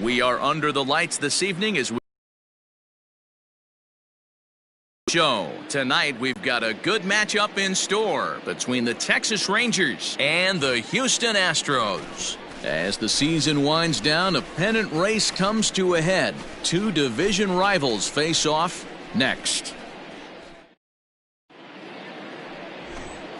We are under the lights this evening as we show. Tonight we've got a good matchup in store between the Texas Rangers and the Houston Astros. As the season winds down, a pennant race comes to a head. Two division rivals face off next.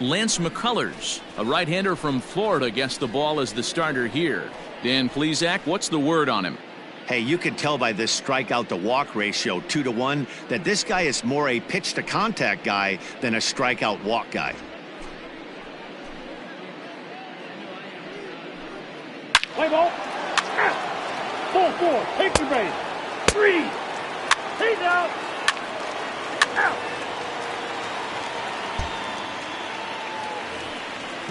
Lance McCullers, a right-hander from Florida, gets the ball as the starter here. Dan Plesac, what's the word on him? Hey, you can tell by this strikeout-to-walk ratio, 2-to-1, that this guy is more a pitch-to-contact guy than a strikeout-walk guy. Play ball. Out. 4-4. Take the base. 3. He's out. Out.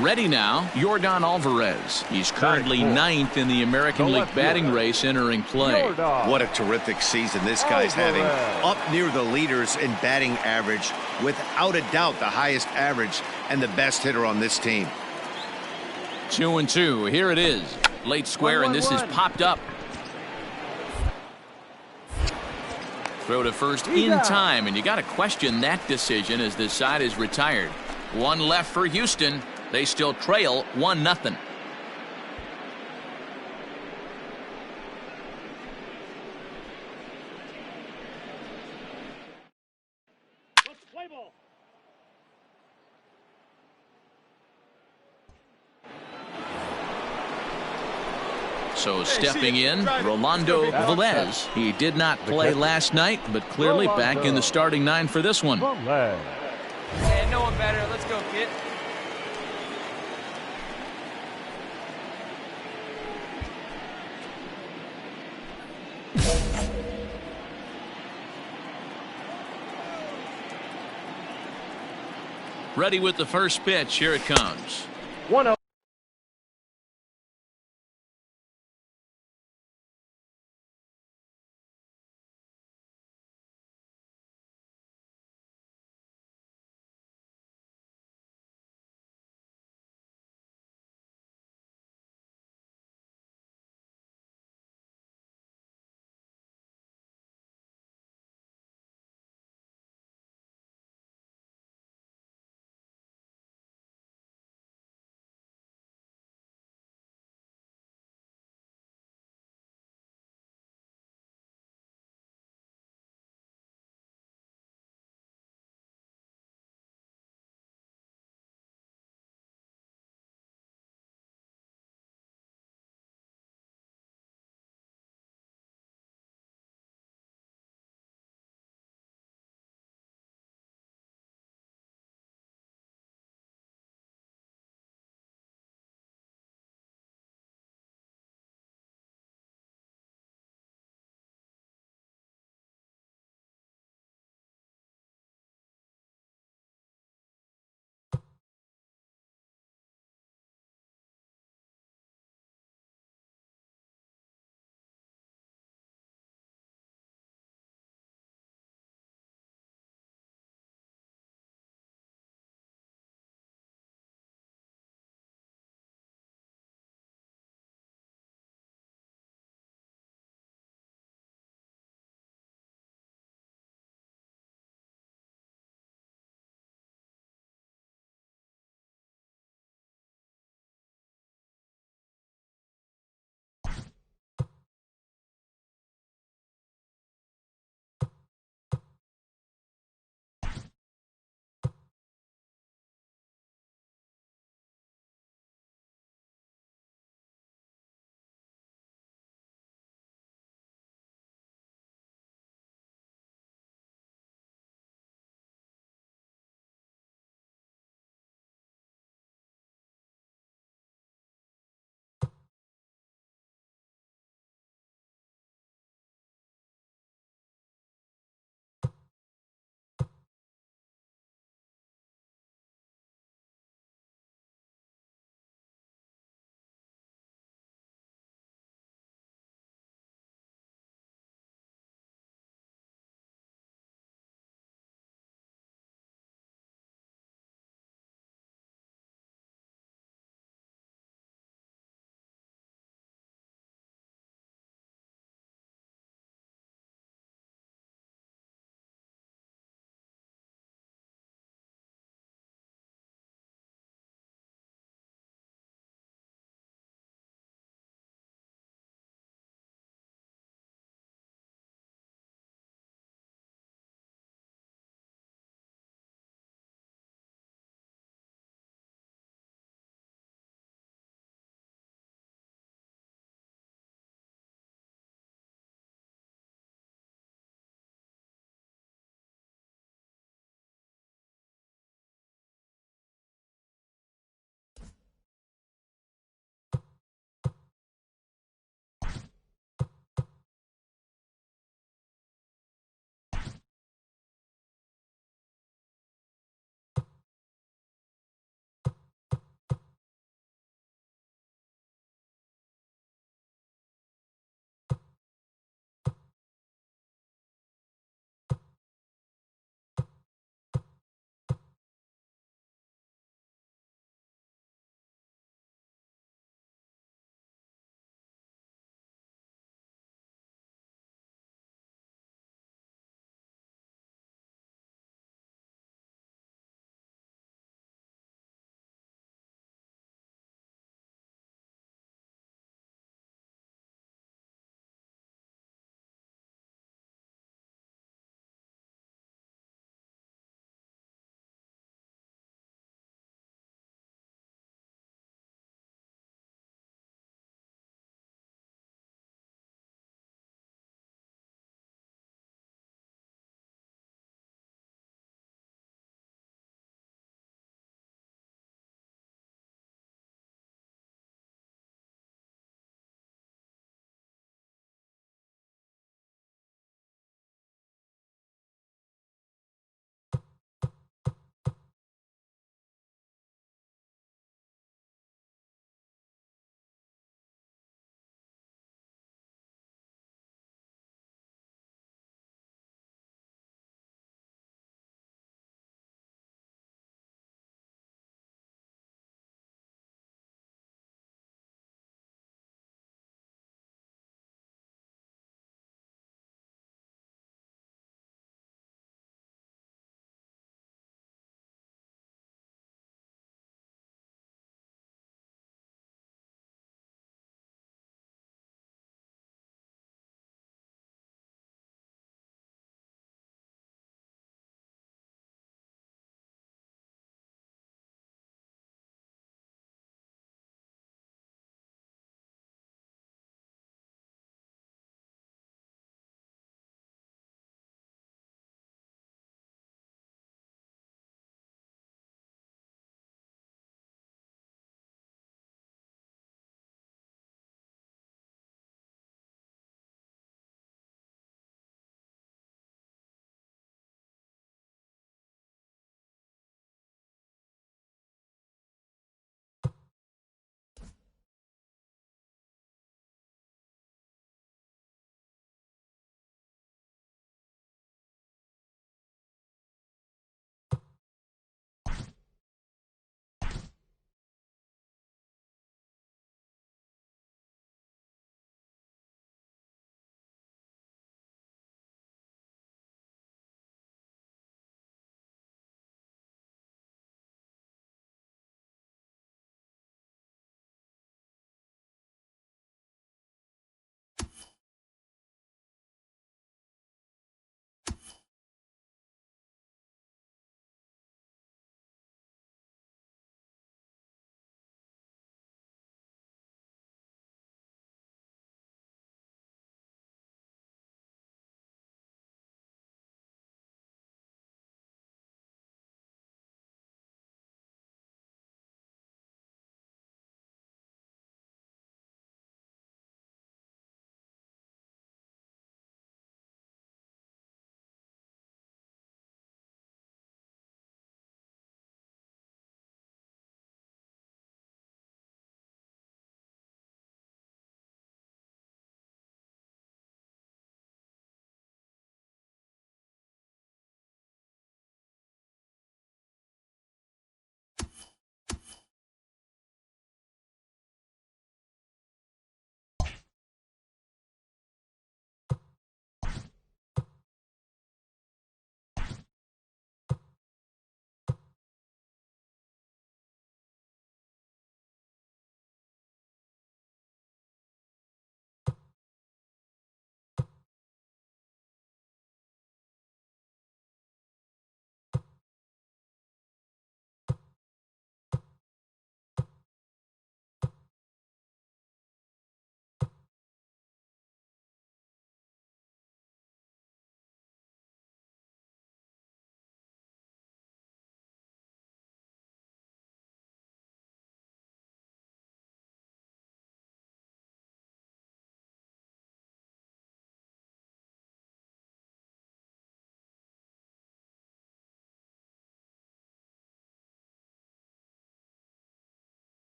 Ready now, Yordan Alvarez. He's currently ninth in the American League batting race entering play. What a terrific season this guy's having. Up near the leaders in batting average, without a doubt the highest average and the best hitter on this team. 2-2. Here it is. Late square, and this is popped up. Throw to first in time, and you got to question that decision as this side is retired. One left for Houston. They still trail 1-0. Play ball. So stepping in, Rolando Velez. He did not play last night, but clearly back in the starting nine for this one. Hey, no one better. Let's go, kid. Ready with the first pitch. Here it comes. 1-0.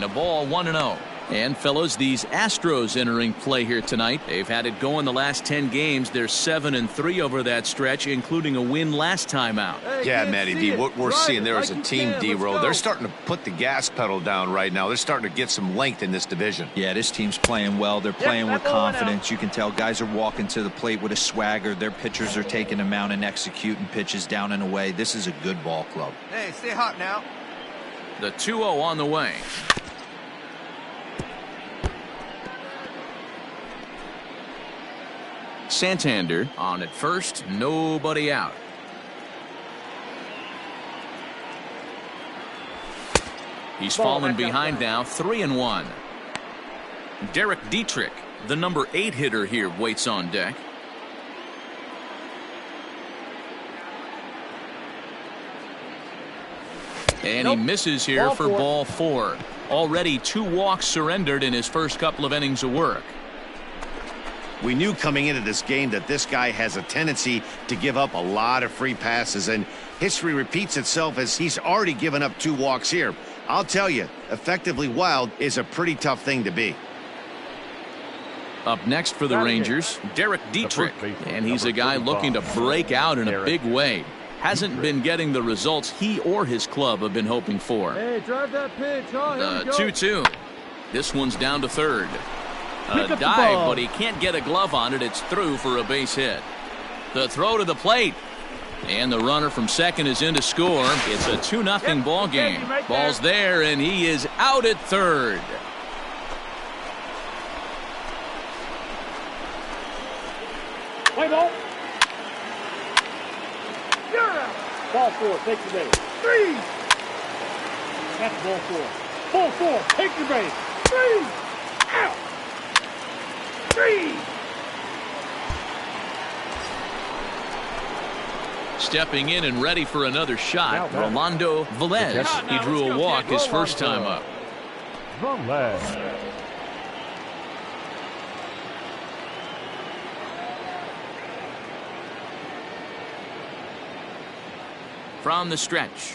And a ball 1-0. And fellas, these Astros entering play here tonight. They've had it going the last 10 games. They're 7-3 over that stretch, including a win last time out. Yeah, Matty D, what we're seeing there is a team, D-Roll. They're starting to put the gas pedal down right now. They're starting to get some length in this division. Yeah, this team's playing well. They're playing with confidence. You can tell guys are walking to the plate with a swagger. Their pitchers are taking them out and executing pitches down and away. This is a good ball club. Hey, stay hot now. The 2-0 on the way. Santander on at first, nobody out. He's fallen behind now, 3-1. Derek Dietrich, the number 8 hitter here, waits on deck. And he misses here for ball 4. Already 2 walks surrendered in his first couple of innings of work. We knew coming into this game that this guy has a tendency to give up a lot of free passes, and history repeats itself as he's already given up 2 walks here. I'll tell you, effectively wild is a pretty tough thing to be. Up next for the Rangers, Derek Dietrich, and he's a guy looking to break out in a big way. Hasn't been getting the results he or his club have been hoping for. Hey, drive that pitch. The 2-2. This one's down to third. A dive, but he can't get a glove on it. It's through for a base hit. The throw to the plate. And the runner from second is in to score. It's a 2-0 ball game. Ball's there, and he is out at third. Play ball. You're out. Ball 4, take the base. 3. That's ball 4. Ball 4, take the base. 3. Out. 3. Stepping in and ready for another shot, Rolando Velez. He drew a walk his first time up. From the stretch.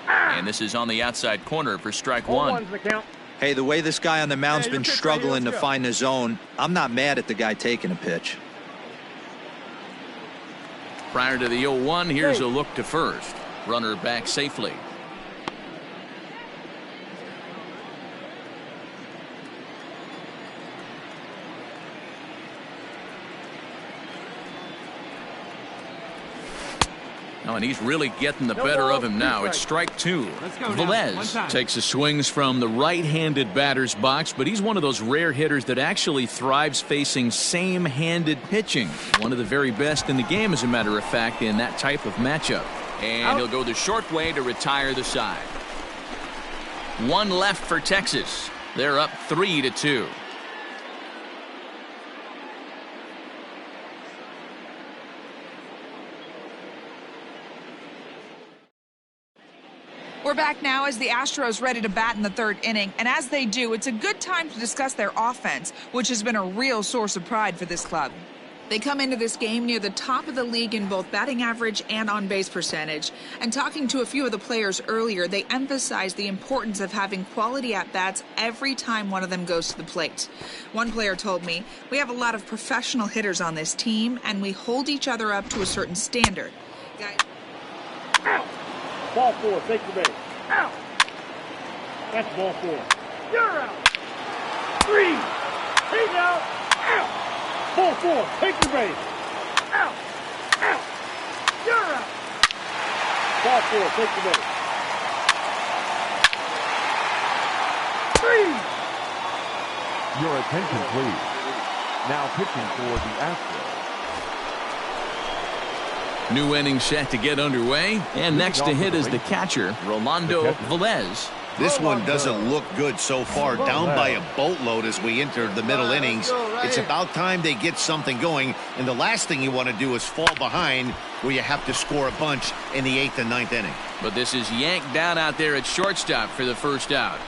And this is on the outside corner for strike 1. Hey, the way this guy on the mound's been struggling to find the zone, I'm not mad at the guy taking a pitch. Prior to the 0-1, here's a look to first. Runner back safely. Oh, and he's really getting the better of him now. It's strike 2. Velez takes the swings from the right-handed batter's box, but he's one of those rare hitters that actually thrives facing same-handed pitching. One of the very best in the game, as a matter of fact, in that type of matchup. And he'll go the short way to retire the side. 1 left for Texas. They're up 3-2. We're back now as the Astros ready to bat in the 3rd inning, and as they do, it's a good time to discuss their offense, which has been a real source of pride for this club. They come into this game near the top of the league in both batting average and on-base percentage, and talking to a few of the players earlier, they emphasized the importance of having quality at-bats every time one of them goes to the plate. One player told me, "We have a lot of professional hitters on this team, and we hold each other up to a certain standard." Out. Ball 4, take the base. Out. That's ball 4. You're out. 3. He's out. Out. Ball 4, take the base. Out. Out. You're out. Ball 4, take the base. 3. Your attention, please. Now pitching for the Astros. New inning set to get underway, and next to hit is the catcher, Rolando Velez. This one doesn't look good so far. Down by a boatload as we enter the middle innings. It's about time they get something going, and the last thing you want to do is fall behind where you have to score a bunch in the 8th and 9th inning. But this is yanked down out there at shortstop for the first out.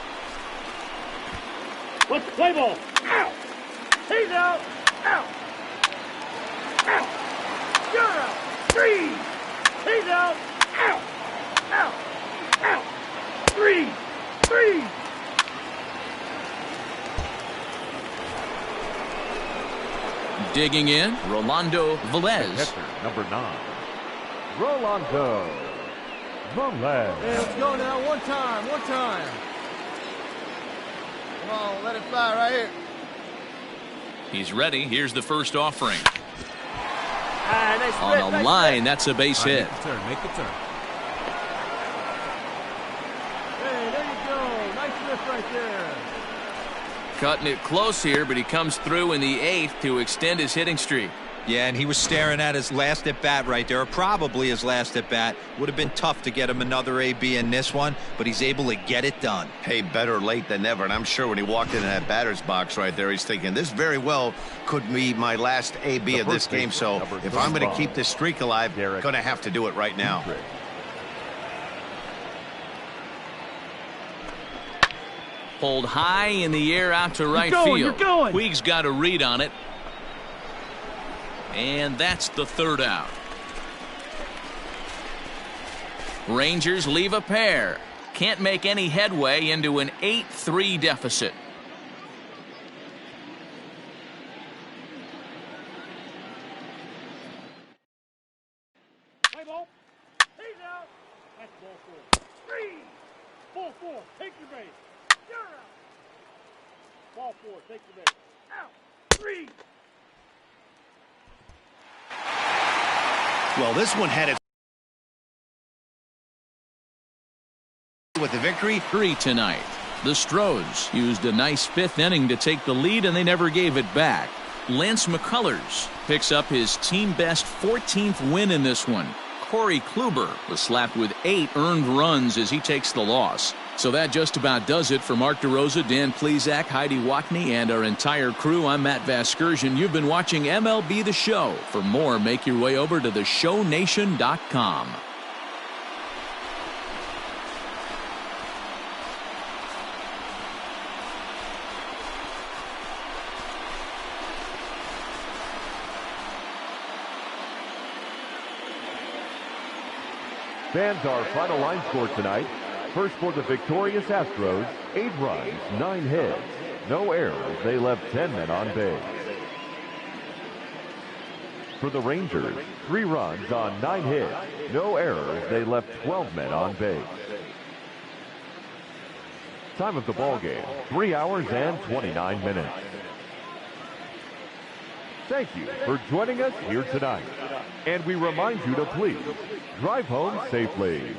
Let's play ball. Out. He's out. Out. Out. You're out. 3. He's out. Out. Out. Out. 3. 3. Digging in, Rolando Velez. Catcher, number 9, Rolando Velez. Hey, let's go now. One time. Come on, let it fly right here. He's ready. Here's the first offering. Nice On a line, that's a base hit. Make the turn. Hey, there you go. Nice lift right there. Cutting it close here, but he comes through in the 8th to extend his hitting streak. Yeah, and he was staring at his last at bat right there, or probably his last at bat. Would have been tough to get him another AB in this one, but he's able to get it done. Hey, better late than never. And I'm sure when he walked into that batter's box right there, he's thinking this very well could be my last AB of this game. So if I'm going to keep this streak alive, going to have to do it right now. Pulled high in the air out to right You're field. going. Puig's got a read on it. And that's the third out. Rangers leave a pair. Can't make any headway into an 8-3 deficit. Play ball. He's out. That's ball 4. 3. Ball 4. Take your base. You're out. Ball 4. Take your base. Out. 3. Well, this one had it with the victory. 3 tonight. The Stros used a nice 5th inning to take the lead, and they never gave it back. Lance McCullers picks up his team-best 14th win in this one. Corey Kluber was slapped with 8 earned runs as he takes the loss. So that just about does it for Mark DeRosa, Dan Plesac, Heidi Watney, and our entire crew. I'm Matt Vasgersian. You've been watching MLB The Show. For more, make your way over to theshownation.com. Fans, our final line score tonight. First for the victorious Astros, 8 runs, 9 hits, no errors. They left 10 men on base. For the Rangers, 3 runs on 9 hits, no errors. They left 12 men on base. Time of the ball game, 3 hours and 29 minutes. Thank you for joining us here tonight. And we remind you to please drive home safely.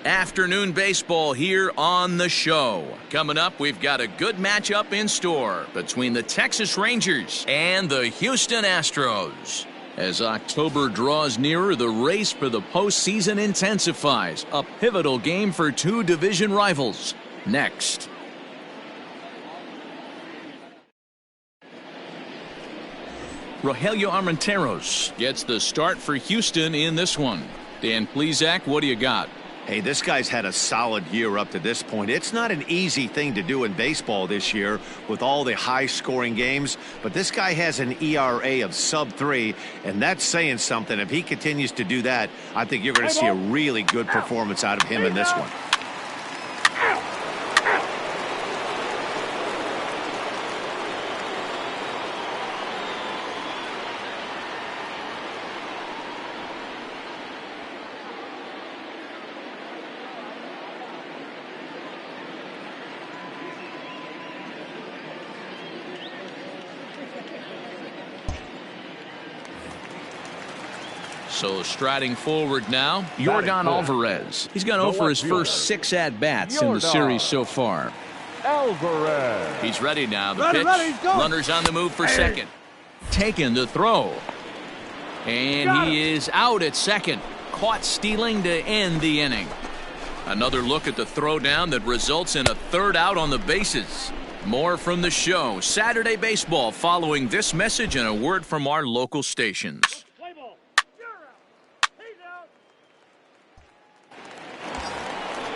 Afternoon baseball here on the show. Coming up, we've got a good matchup in store between the Texas Rangers and the Houston Astros. As October draws nearer, the race for the postseason intensifies. A pivotal game for two division rivals. Next. Rogelio Armenteros gets the start for Houston in this one. Dan Plesac, what do you got? Hey, this guy's had a solid year up to this point. It's not an easy thing to do in baseball this year with all the high-scoring games, but this guy has an ERA of sub-3, and that's saying something. If he continues to do that, I think you're going to see a really good performance out of him in this one. So striding forward now, Yordan Alvarez. He's gone over his first 6 at-bats in the series so far. Alvarez. He's ready now. The pitch. Runners on the move for second. Taken the throw. And he is out at second. Caught stealing to end the inning. Another look at the throwdown that results in a third out on the bases. More from the show. Saturday baseball following this message and a word from our local stations.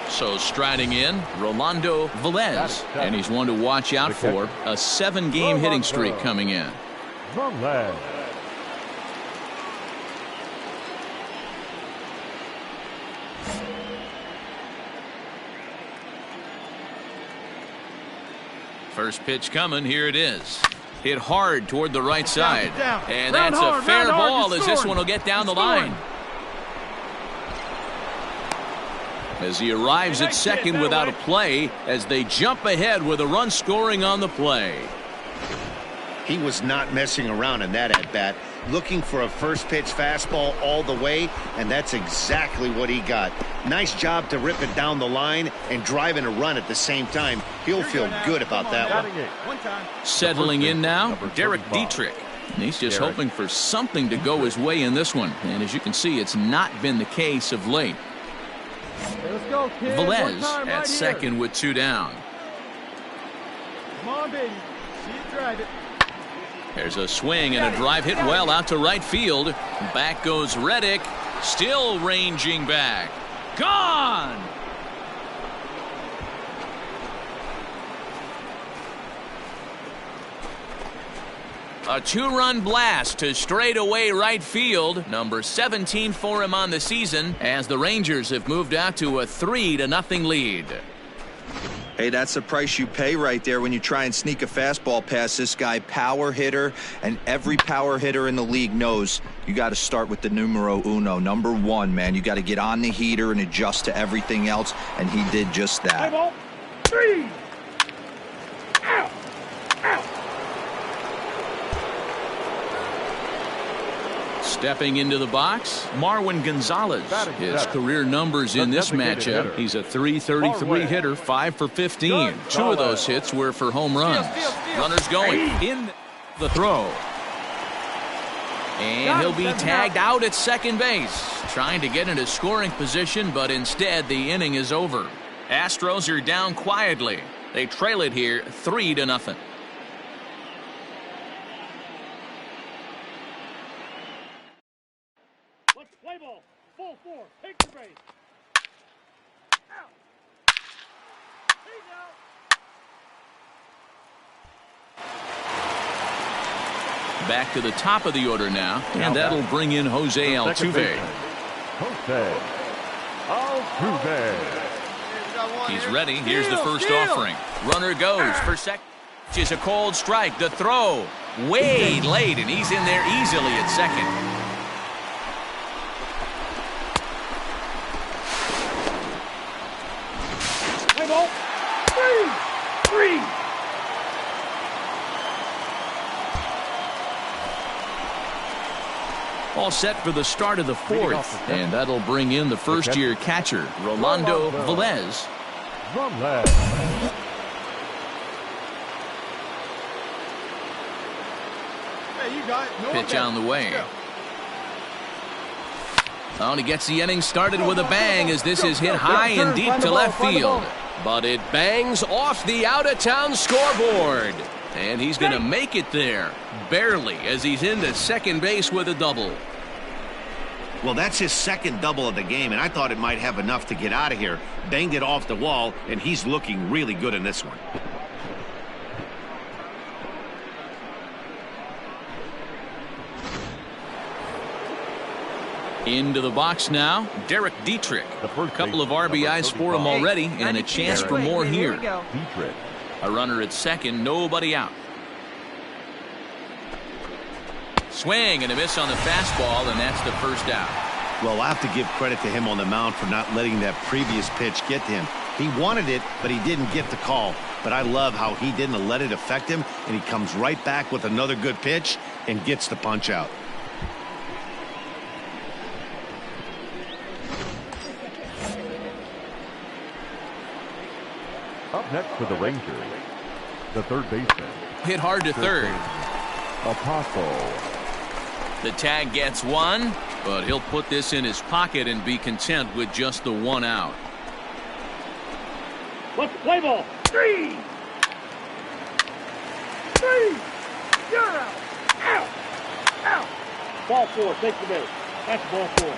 So striding in, Rolando Velez, and he's one to watch out for. A 7-game hitting streak coming in. Velez. First pitch coming, here it is. Hit hard toward the right side. And that's a fair ball as this one will get down the line. As he arrives at second without a play as they jump ahead with a run scoring on the play. He was not messing around in that at-bat, looking for a first-pitch fastball all the way, and that's exactly what he got. Nice job to rip it down the line and driving a run at the same time. He'll feel good about that one. Settling in now, Derek Dietrich. And he's just hoping for something to go his way in this one. And as you can see, it's not been the case of late. Let's go, kid. Velez Right at second with 2 down. Come on, baby. See you drive it. There's a swing and a drive hit well out to right field. Back goes Reddick, still ranging back. Gone! A 2-run blast to straightaway right field. Number 17 for him on the season as the Rangers have moved out to a 3-0 lead. Hey, that's the price you pay right there when you try and sneak a fastball past this guy. Power hitter, and every power hitter in the league knows you got to start with the numero uno, number 1, man. You got to get on the heater and adjust to everything else, and he did just that. Ball. 3. Out. Out. Stepping into the box, Marwin Gonzalez. His career numbers in this matchup. He's a .333 hitter, 5 for 15. 2 of those hits were for home runs. Runners going in the throw. And he'll be tagged out at second base. Trying to get into scoring position, but instead the inning is over. Astros are down quietly. They trail it here 3-0. Play ball. Full 4. Take the base. Out. He's out. Back to the top of the order now, and that'll bring in Jose Altuve. Jose Altuve. He's ready. Here's the first offering. Runner goes for second. Just a cold strike. The throw way late, and he's in there easily at second. Ball. 3. All set for the start of the fourth, and that'll bring in the first-year catcher, Rolando Velez. Hey, you got it. Pitch on the way. Oh, and he gets the inning started with a bang as this is hit high and deep to left field. But it bangs off the out-of-town scoreboard. And he's going to make it there, barely, as he's into second base with a double. Well, that's his second double of the game, and I thought it might have enough to get out of here. Banged it off the wall, and he's looking really good in this one. Into the box now, Derek Dietrich. A couple of RBIs for him already, and a chance for more here. A runner at second, nobody out. Swing and a miss on the fastball, and that's the first out. Well, I have to give credit to him on the mound for not letting that previous pitch get to him. He wanted it, but he didn't get the call. But I love how he didn't let it affect him, and he comes right back with another good pitch and gets the punch out. Up next for the Rangers, the third baseman. Hit hard to third. Apostle. The tag gets one, but he'll put this in his pocket and be content with just the one out. Let's play ball. 3. You're out. Out. Ball 4. Take the base. That's ball 4.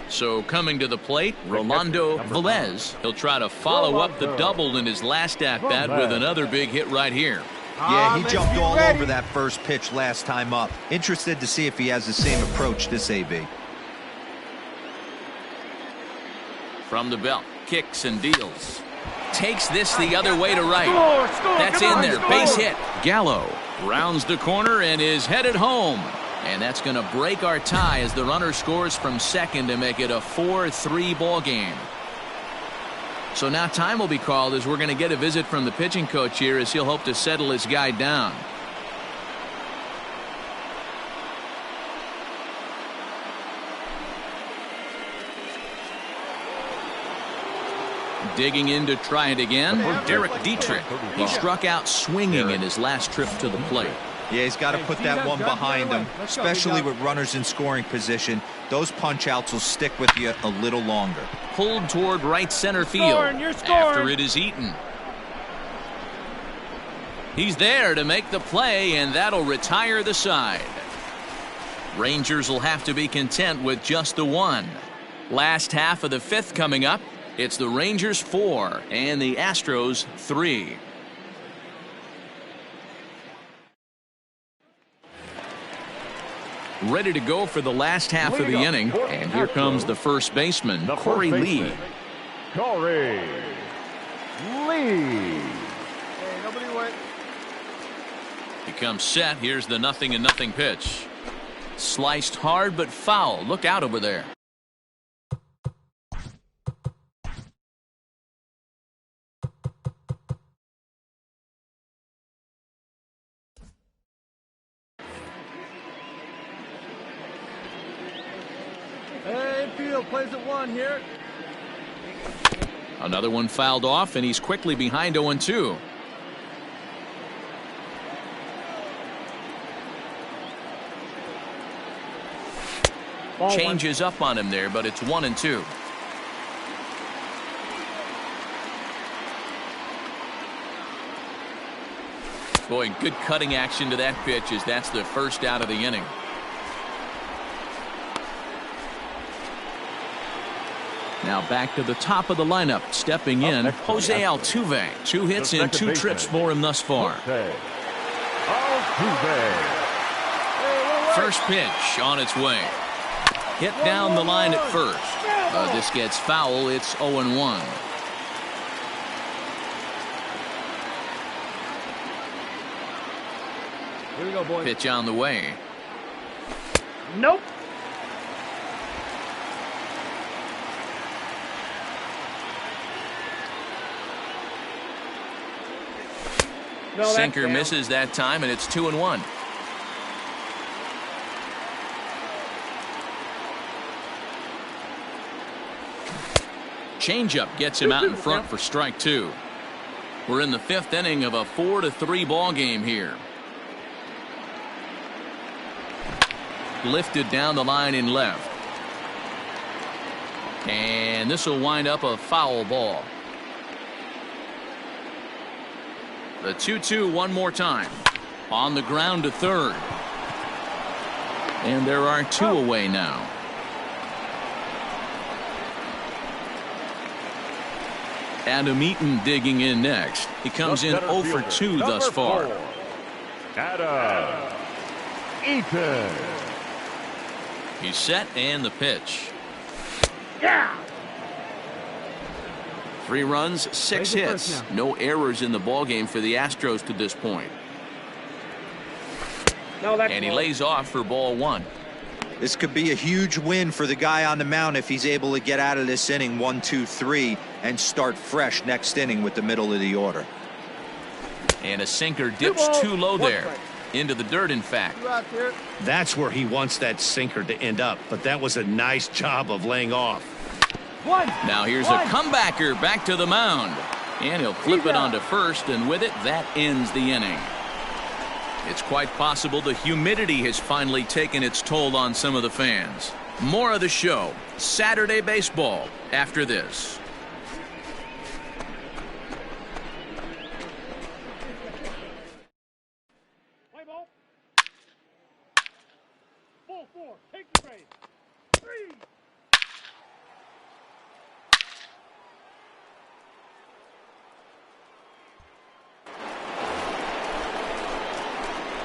So coming to the plate, Rolando Velez. He'll try to follow up the double in his last at-bat with another big hit right here. Yeah, he jumped all over that first pitch last time up. Interested to see if he has the same approach this AB. From the belt, kicks and deals. Takes this the other way to right. That's in there, base hit. Gallo rounds the corner and is headed home. And that's going to break our tie as the runner scores from second to make it a 4-3 ball game. So now time will be called as we're going to get a visit from the pitching coach here as he'll hope to settle his guy down. Digging in to try it again, Derek Dietrich. He struck out swinging in his last trip to the plate. Yeah, he's got to put that one behind him, especially with runners in scoring position. Those punch-outs will stick with you a little longer. Pulled toward right center field after it is eaten. He's there to make the play, and that'll retire the side. Rangers will have to be content with just the one. Last half of the fifth coming up. It's the Rangers 4 and the Astros 3. Ready to go for the last half of the inning, and here comes the first baseman, Corey Lee. Corey Lee. Hey, nobody went. He comes set. Here's the 0-0 pitch. Sliced hard but foul. Look out over there. Hey, field plays at 1 here. Another one fouled off, and he's quickly behind 0-2. Changes up on him there, but it's 1-2. Boy, good cutting action to that pitch as that's the first out of the inning. Now back to the top of the lineup. Stepping in, Jose Altuve. 2 hits and 2 trips for him thus far. First pitch on its way. Hit down the line at first. This gets foul. It's 0-1. Here we go, boys. Pitch on the way. Nope. No, Sinker misses that time, and it's 2-1. Changeup gets him out in front for strike 2. We're in the 5th inning of a 4-3 ball game here. Lifted down the line in left. And this will wind up a foul ball. The 2-2 one more time. On the ground to third. And there are 2 away now. Adam Eaton digging in next. He comes in 0 for 2 thus far. Adam Eaton. He's set and the pitch. Yeah. 3 runs, 6 hits. No errors in the ballgame for the Astros to this point. No, that's and he lays off for ball 1. This could be a huge win for the guy on the mound if he's able to get out of this inning 1, 2, 3 and start fresh next inning with the middle of the order. And a sinker dips too low there. Into the dirt, in fact. That's where he wants that sinker to end up, but that was a nice job of laying off. Now here's a comebacker back to the mound. And he'll flip it onto first, and with it, that ends the inning. It's quite possible the humidity has finally taken its toll on some of the fans. More of the show, Saturday Baseball, after this. Play ball. Ball 4. Take the base. 3.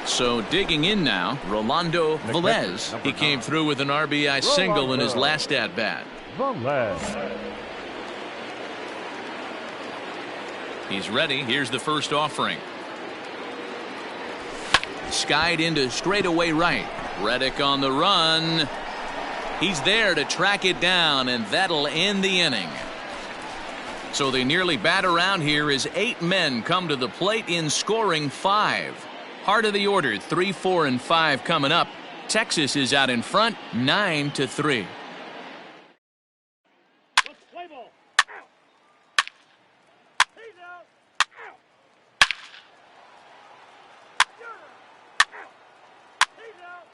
So digging in now, Rolando Velez. He came through with an RBI single in his last at-bat. He's ready. Here's the first offering. Skied into straightaway right. Reddick on the run. He's there to track it down, and that'll end the inning. So they nearly bat around here as 8 men come to the plate in scoring 5. Heart of the order, 3, 4, and 5 coming up. Texas is out in front, 9-3. Let's play ball. Out. He's out. Out. You're out. He's out.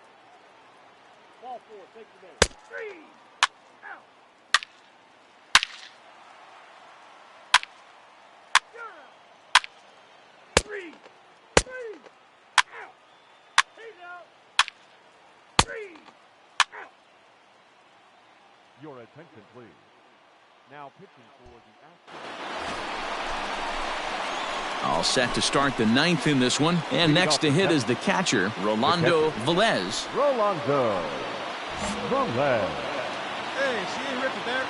Ball 4. Take the base. 3. Out. You're out. 3. 3. Out. He's out. 3. Out. Your attention, please. Now pitching for the Astros. All set to start the 9th in this one. And next to hit is the catcher, Rolando Velez. Rolando Velez. Hey, she ain't ripped it there.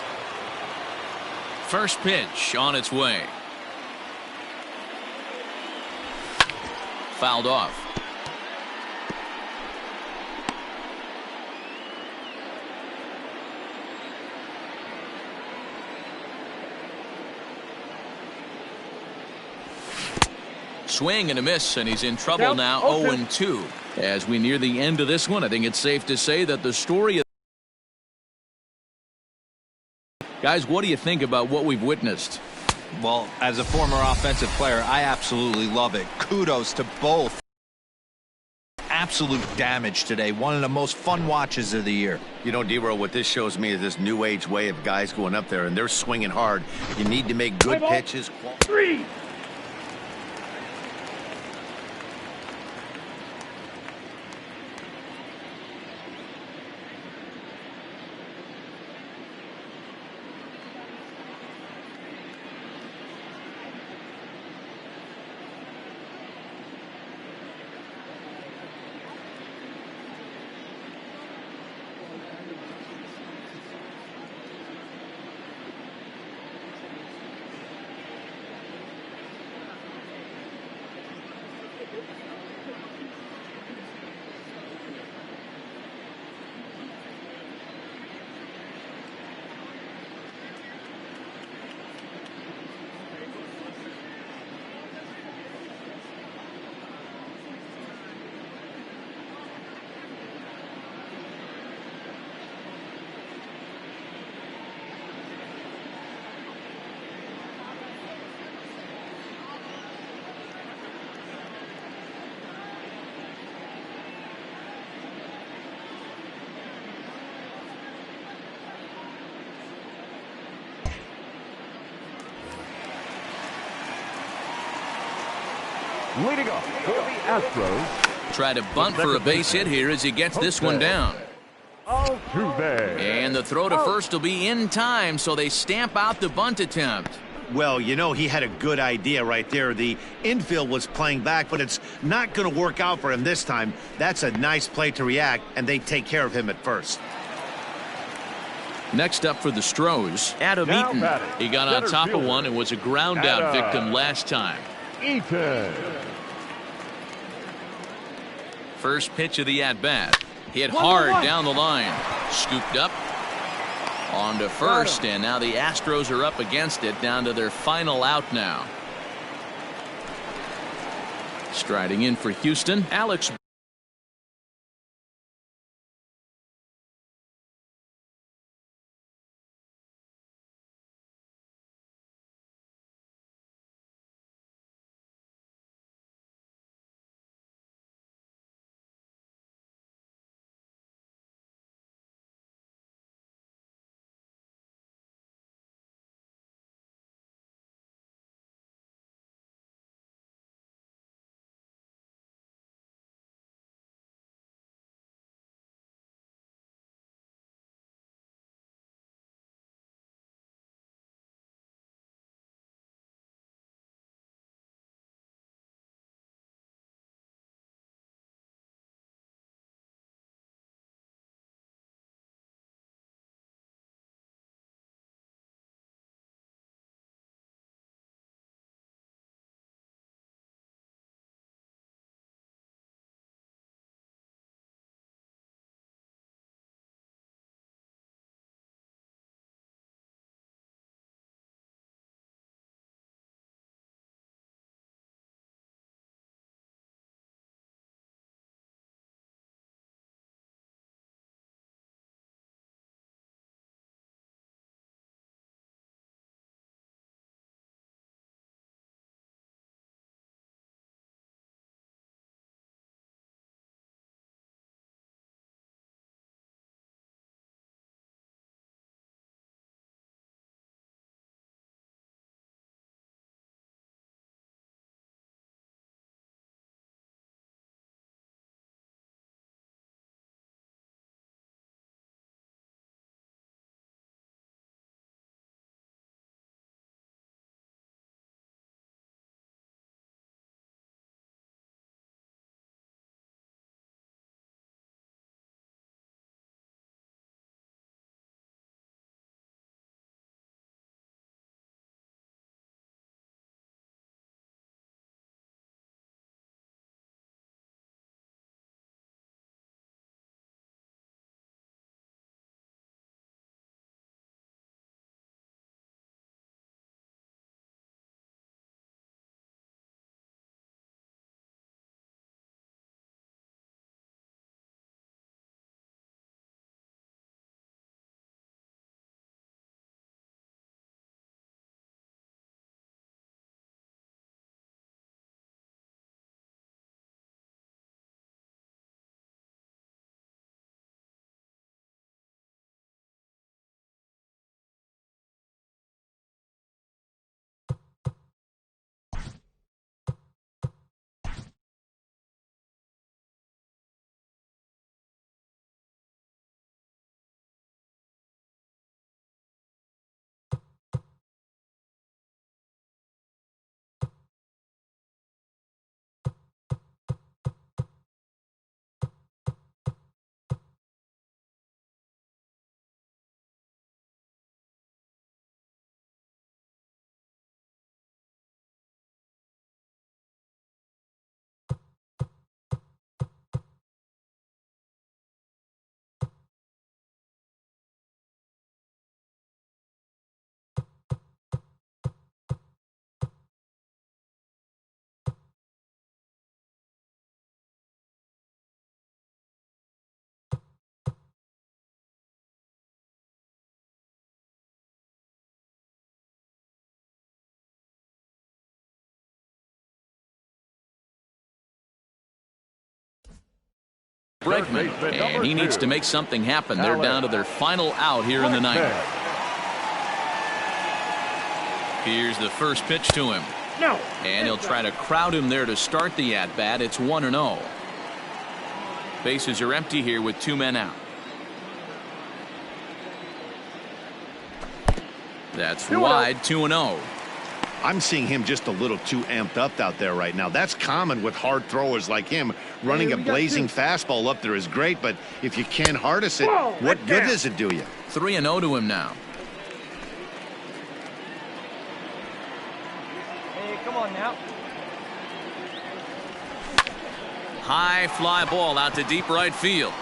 First pitch on its way. Fouled off. Swing and a miss, and he's in trouble now, 0-2. As we near the end of this one, I think it's safe to say that the story of... Guys, what do you think about what we've witnessed? Well, as a former offensive player, I absolutely love it. Kudos to both absolute damage today. One of the most fun watches of the year. You know, D-Row, what this shows me is this new age way of guys going up there, and they're swinging hard. You need to make good pitches. 3. Leading up for the Astros, Try to bunt for a base hit here as he gets this one down. Altuve. And the throw to first will be in time, so they stamp out the bunt attempt. Well, you know, he had a good idea right there. The infield was playing back, but it's not going to work out for him this time. That's a nice play to react, and they take care of him at first. Next up for the Stros, Adam Now Eaton. batting, He got on center top of fielder, one and was a ground out Adam victim last time. Eaton. First pitch of the at-bat. Hit hard down the line. Scooped up. On to first, and now the Astros are up against it, down to their final out now. Striding in for Houston, Alex Bregman, and he needs to make something happen. They're down to their final out here in the ninth. Here's the first pitch to him. No. And he'll try to crowd him there to start the at-bat. It's 1-0. Bases are empty here with 2 men out. That's wide, 2-0. I'm seeing him just a little too amped up out there right now. That's common with hard throwers like him. Running a blazing fastball up there is great, but if you can't harness it, what good does it do you? 3-0 to him now. Hey, come on now. High fly ball out to deep right field.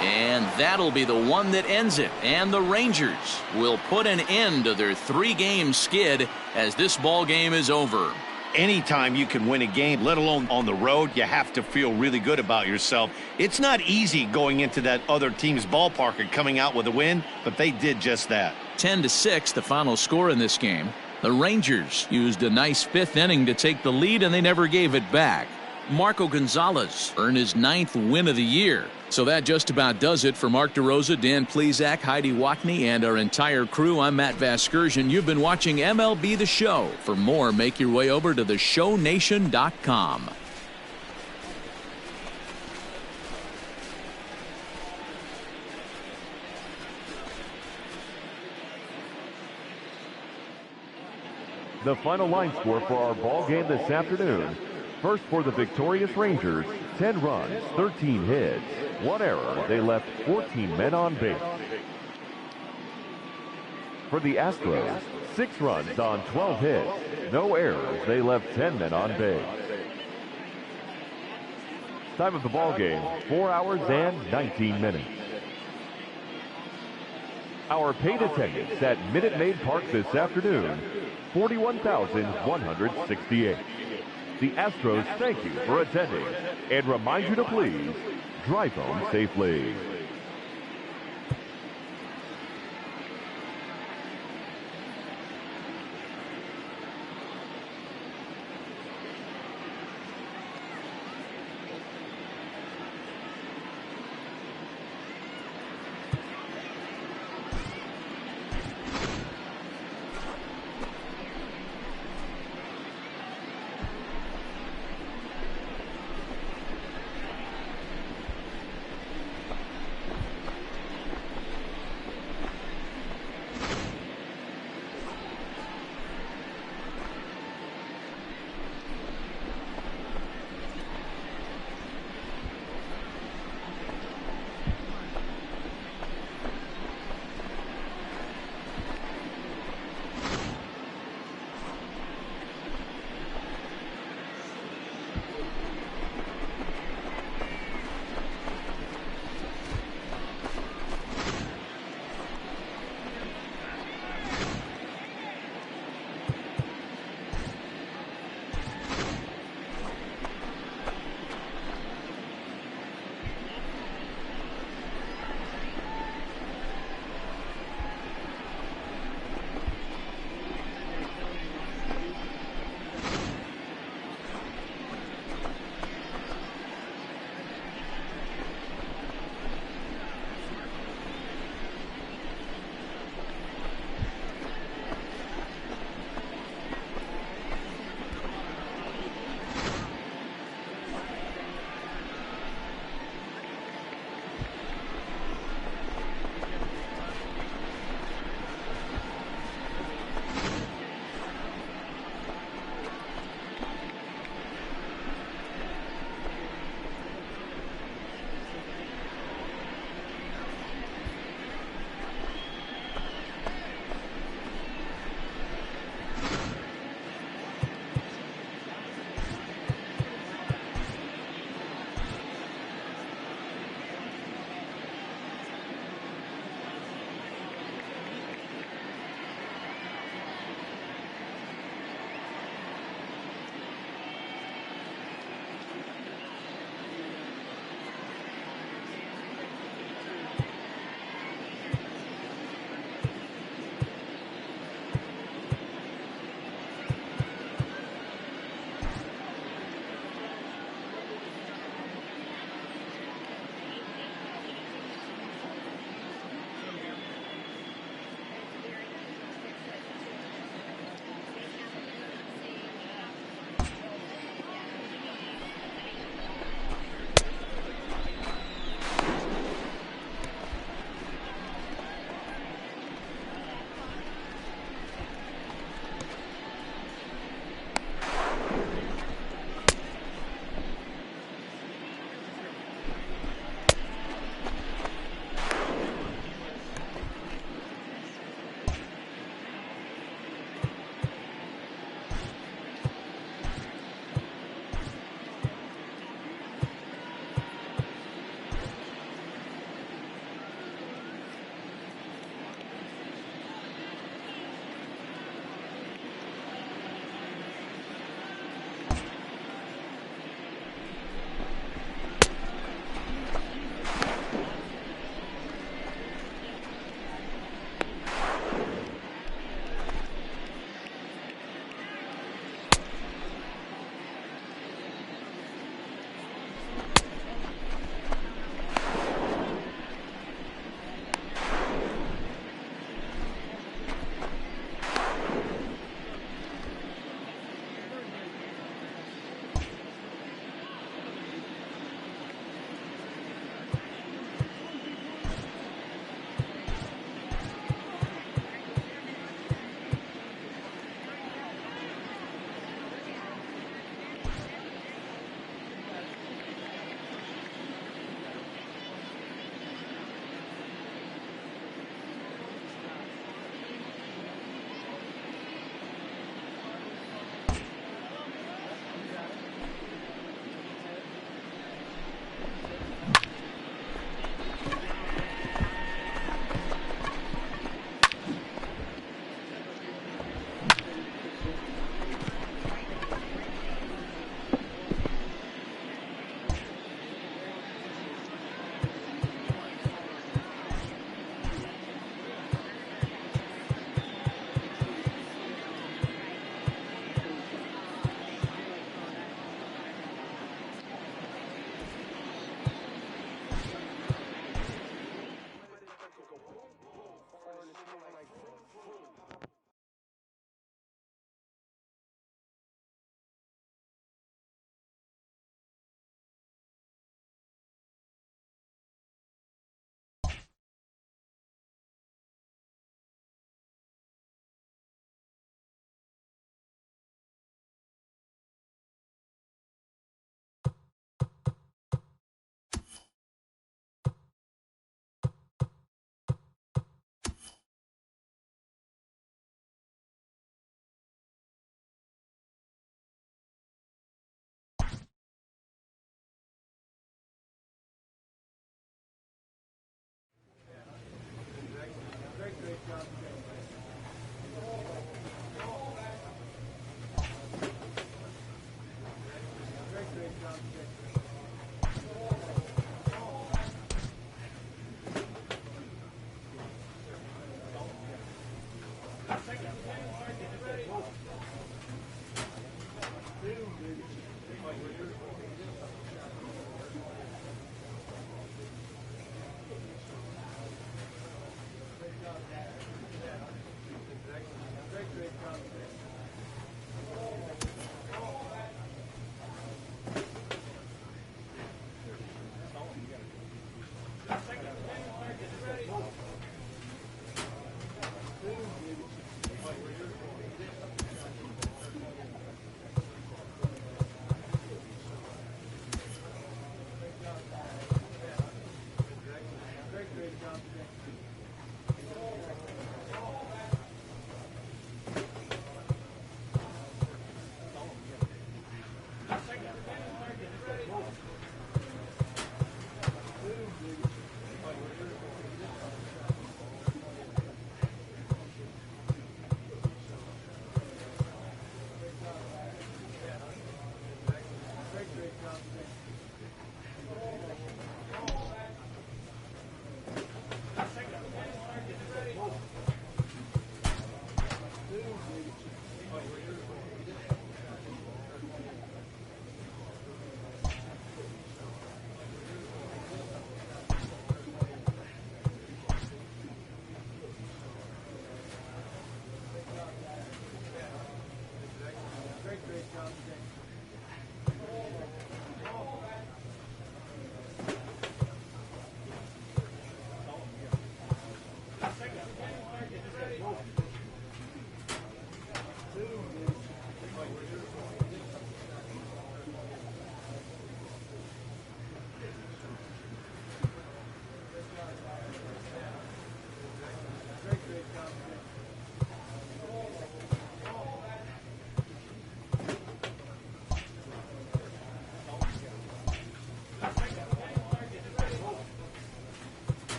And that'll be the one that ends it. And the Rangers will put an end to their 3-game skid as this ball game is over. Anytime you can win a game, let alone on the road, you have to feel really good about yourself. It's not easy going into that other team's ballpark and coming out with a win, but they did just that. 10-6, the final score in this game. The Rangers used a nice 5th inning to take the lead, and they never gave it back. Marco Gonzalez earned his 9th win of the year. So that just about does it for Mark DeRosa, Dan Plesac, Heidi Watney, and our entire crew. I'm Matt Vasgersian. You've been watching MLB The Show. For more, make your way over to theshownation.com. The final line score for our ball game this afternoon. First for the victorious Rangers, 10 runs, 13 hits, 1 error. They left 14 men on base. For the Astros, 6 runs on 12 hits, no errors. They left 10 men on base. Time of the ball game, 4 hours and 19 minutes. Our paid attendance at Minute Maid Park this afternoon, 41,168. The Astros thank you for attending and remind you to please drive home safely.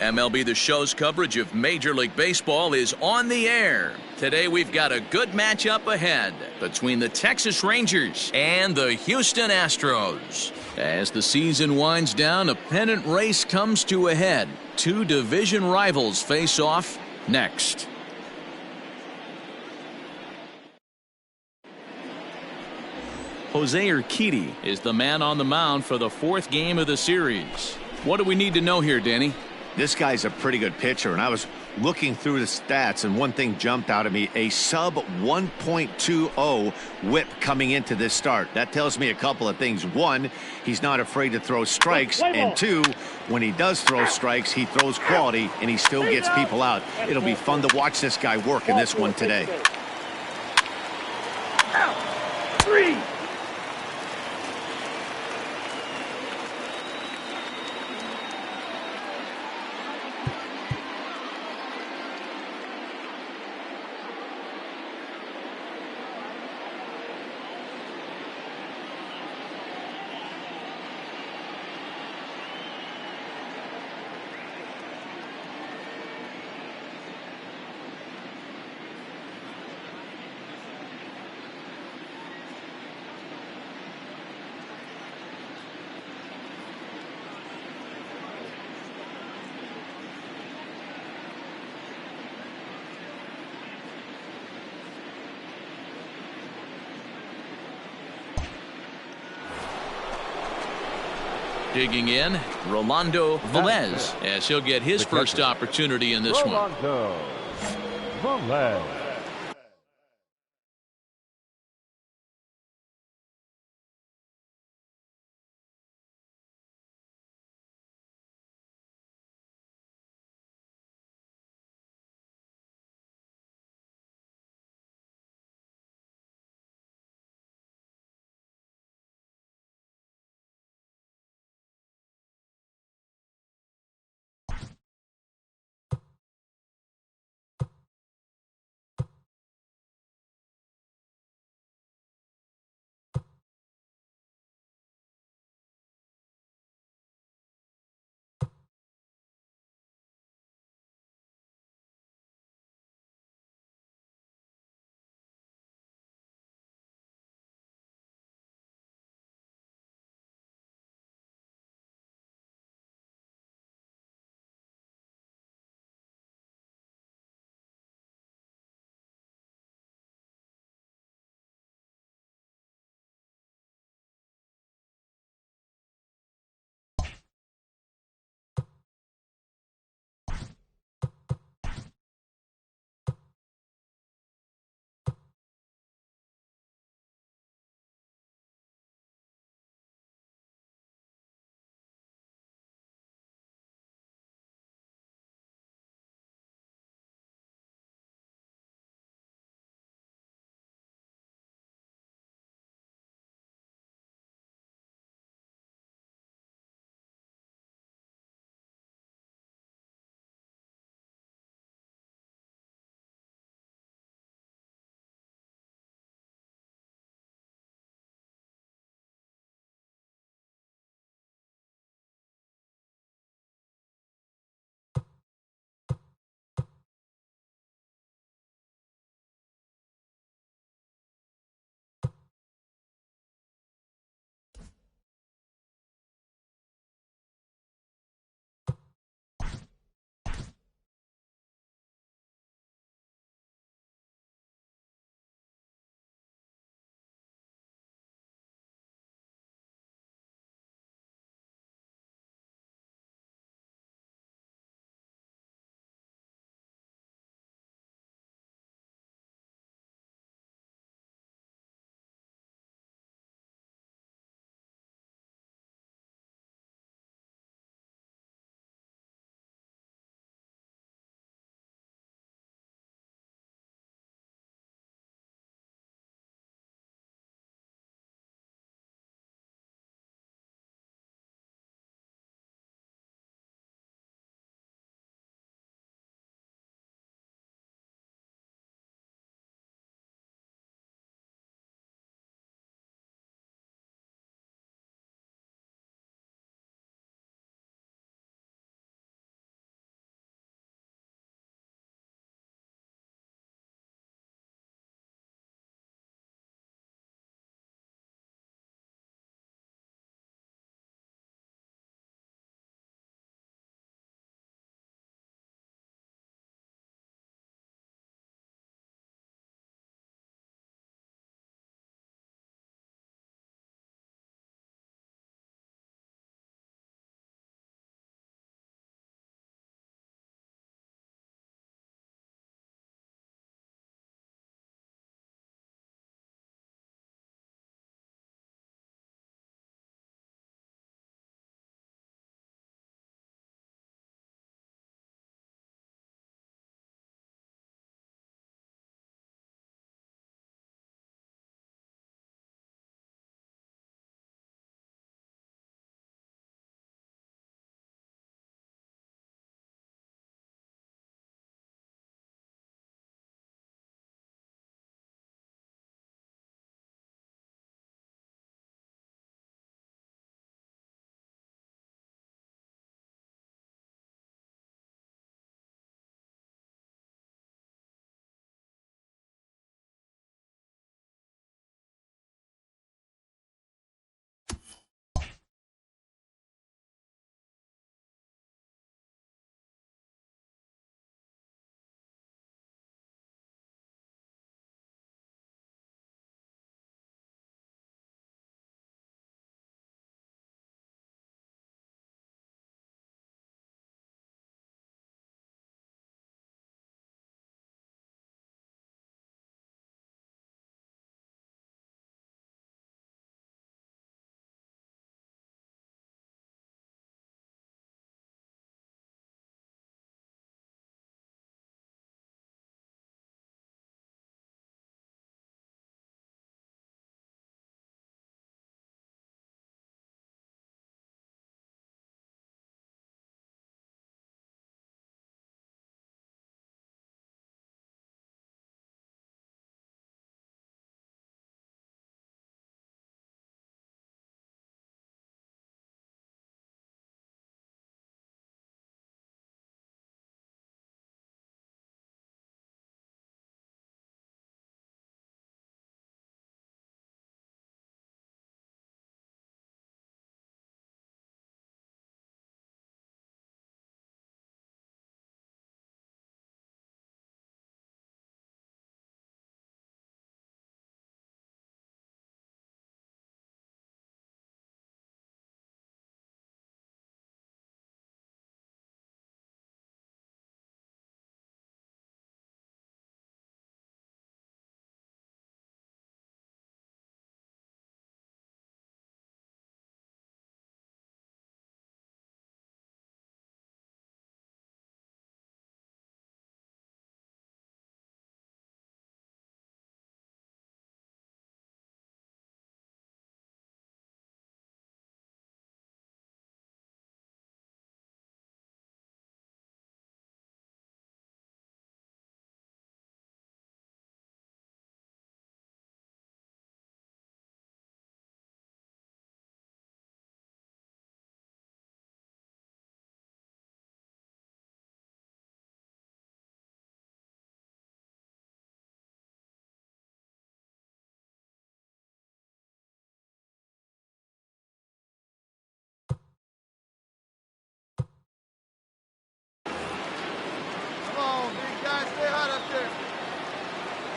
MLB The Show's coverage of Major League Baseball is on the air. Today we've got a good matchup ahead between the Texas Rangers and the Houston Astros. As the season winds down, a pennant race comes to a head. Two division rivals face off next. Jose Urquidy is the man on the mound for the fourth game of the series. What do we need to know here, Danny? This guy's a pretty good pitcher, and I was looking through the stats, and one thing jumped out at me: a sub 1.20 whip coming into this start. That tells me a couple of things. One, he's not afraid to throw strikes, and two, when he does throw strikes, he throws quality, and he still gets people out. It'll be fun to watch this guy work in this one today. Out. 3. Digging in, Rolando Velez, as he'll get his first opportunity in this one. Rolando Velez.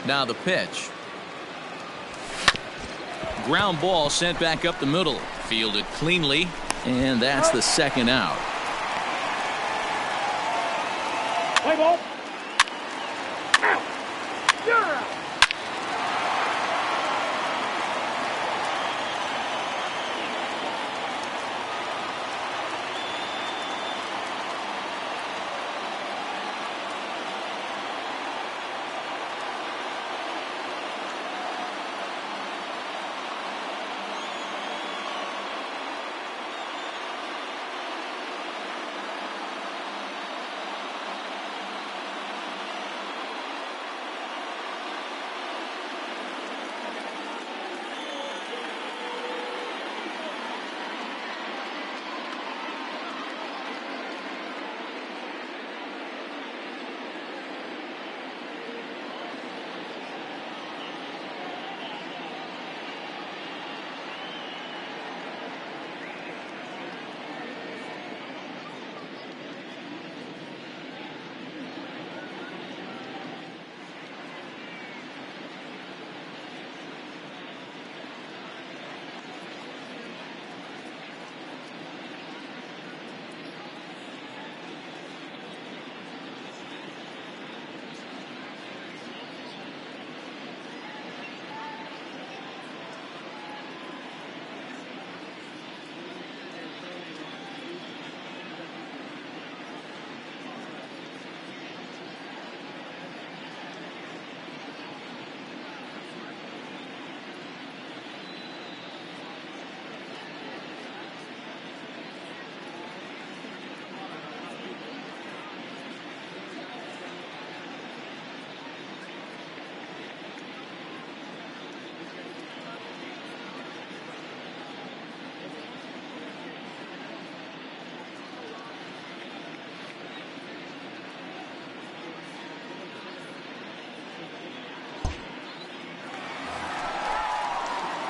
Now the pitch. Ground ball sent back up the middle. Fielded cleanly, and that's the second out. Play ball. Out. You're out.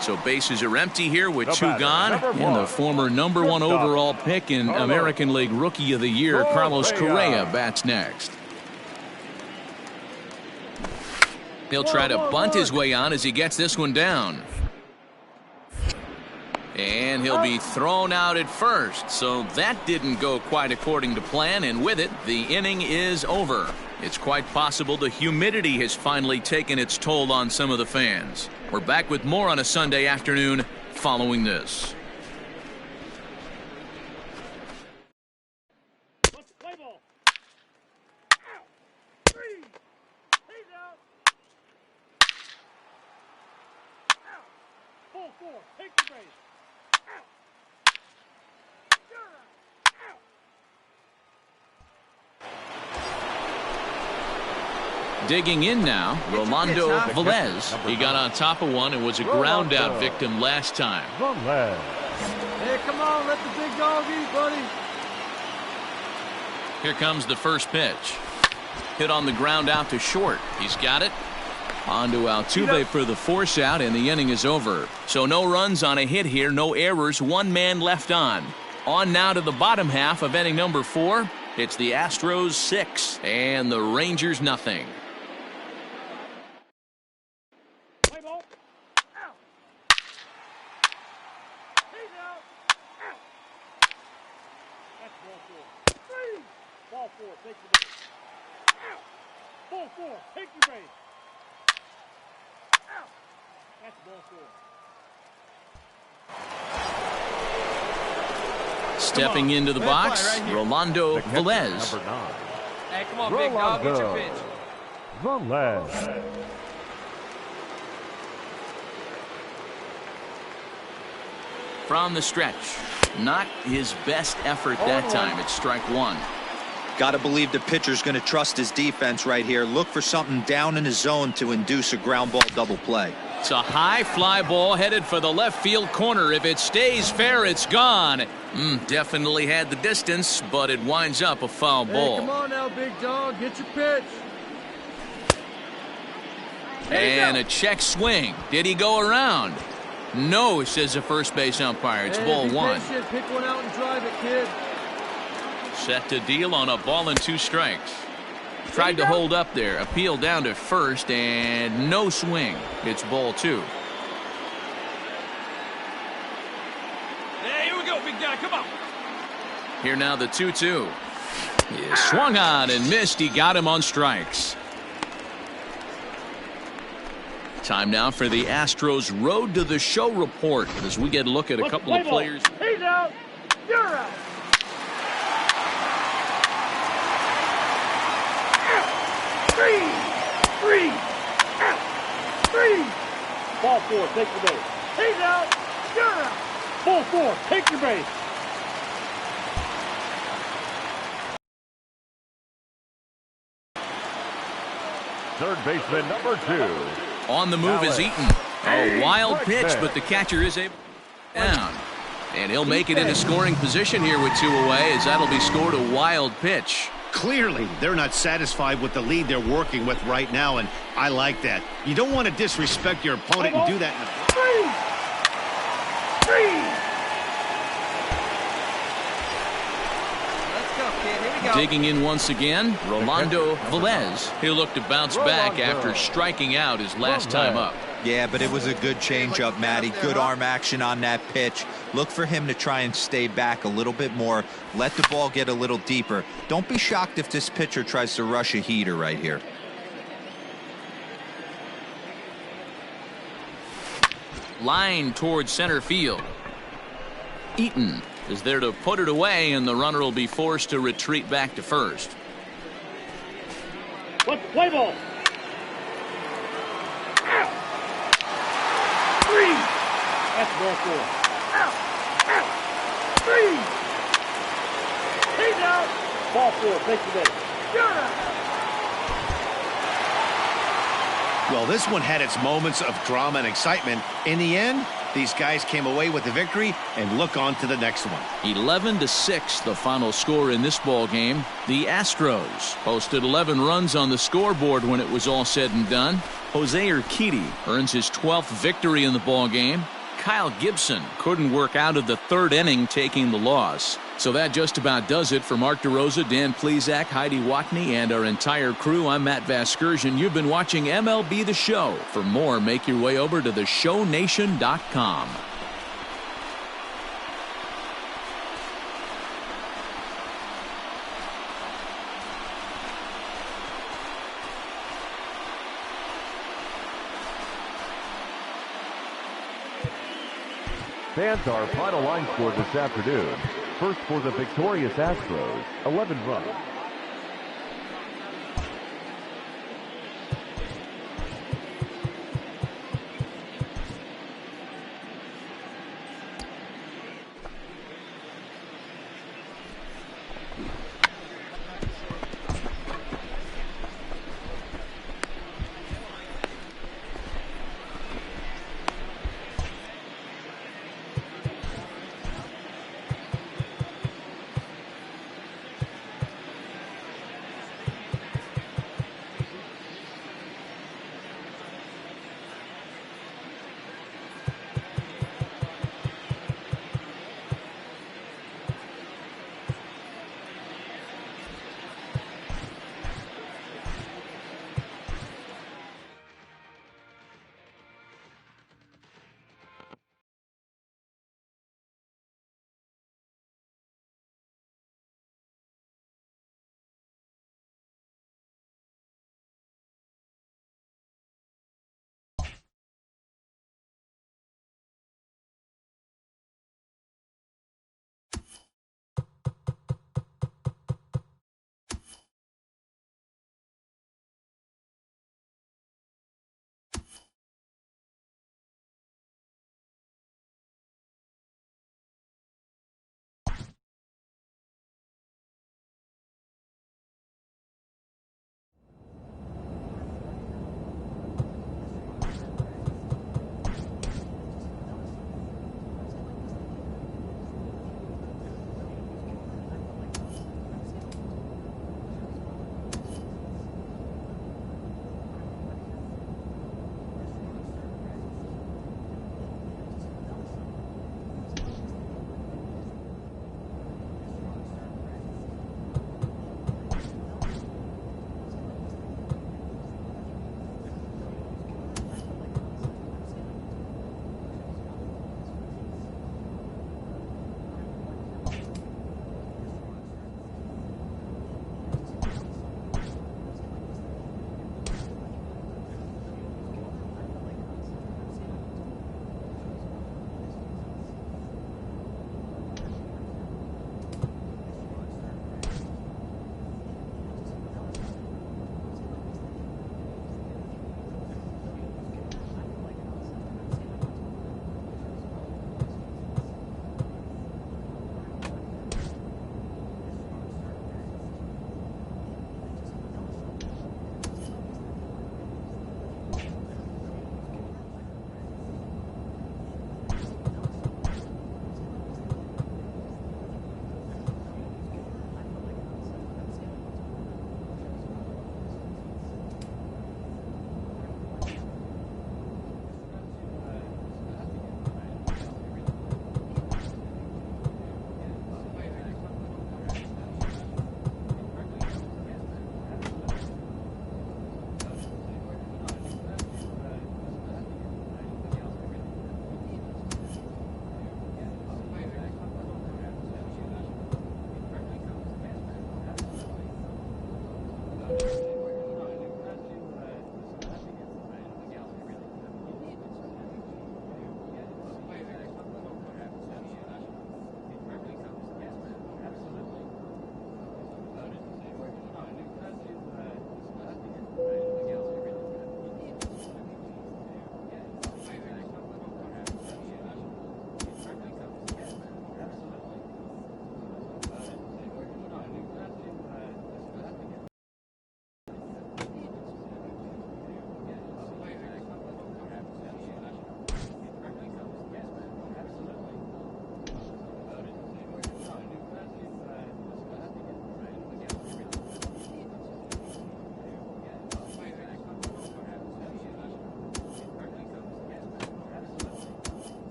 So bases are empty here with two gone, and the former #1 overall pick in American League Rookie of the Year, Carlos Correa, bats next. He'll try to bunt his way on as he gets this one down. And he'll be thrown out at first, so that didn't go quite according to plan, and with it, the inning is over. It's quite possible the humidity has finally taken its toll on some of the fans. We're back with more on a Sunday afternoon following this. Play ball. Out. 3. He's out. Out. Full 4. Take the base. Out. You're out. Out. Digging in now, Rolando Velez. He got on top of one and was a ground out victim last time. Hey, come on, let the big dog eat, buddy. Here comes the first pitch. Hit on the ground out to short. He's got it. On to Altuve for the force out, and the inning is over. So no runs on a hit here, no errors, one man left on. On now to the bottom half of inning number 4. It's the Astros 6 and the Rangers nothing. Play ball. Out. He's out. Out. That's ball 4. 3. Ball 4. Take the base. Out. Ball 4. Take the base. Out. That's ball 4. Stepping into the box, Rolando Velez. Hey, come on, big dog, get your pitch. Velez. From the stretch. Not his best effort that time. It's strike 1. Got to believe the pitcher's going to trust his defense right here. Look for something down in his zone to induce a ground ball double play. It's a high fly ball headed for the left field corner. If it stays fair, it's gone. Definitely had the distance, but it winds up a foul ball. Hey, come on now, big dog. Get your pitch. And a check swing. Did he go around? No, says the first base umpire. It's ball 1. Patient. Pick one out and drive it, kid. Set to deal on a ball and 2 strikes. Tried to hold up there. Appeal down to first and no swing. It's ball 2. Hey, here we go, big guy. Come on. Here now the 2-2. He swung on and missed. He got him on strikes. Time now for the Astros Road to the Show report as we get a look at a couple of players. He's out. You're out. Three. Out. 3. Ball 4. Take the base. He's out. You're out. Ball 4. Take your base. Third baseman number 2. On the move is Eaton. A wild pitch, but the catcher is able to down. And he'll make it into scoring position here with 2 away, as that'll be scored a wild pitch. Clearly, they're not satisfied with the lead they're working with right now, and I like that. You don't want to disrespect your opponent and do that. 3. Digging in once again, Rolando Velez. He'll look to bounce back after striking out his last time up. Yeah, but it was a good changeup, Matty. Good arm action on that pitch. Look for him to try and stay back a little bit more. Let the ball get a little deeper. Don't be shocked if this pitcher tries to rush a heater right here. Line towards center field. Eaton is there to put it away, and the runner will be forced to retreat back to first. Let's play ball. Out. 3. That's ball 4. Out. 3. He's out. Ball 4. Take the base. You're out. Well, this one had its moments of drama and excitement. In the end, these guys came away with the victory and look on to the next one. 11-6, the final score in this ball game. The Astros posted 11 runs on the scoreboard when it was all said and done. Jose Urquidy earns his 12th victory in the ball game. Kyle Gibson couldn't work out of the 3rd inning, taking the loss. So that just about does it for Mark DeRosa, Dan Plesac, Heidi Watney, and our entire crew. I'm Matt Vasgersian. You've been watching MLB The Show. For more, make your way over to theshownation.com. Fans, our final line score this afternoon. First for the victorious Astros, 11 runs.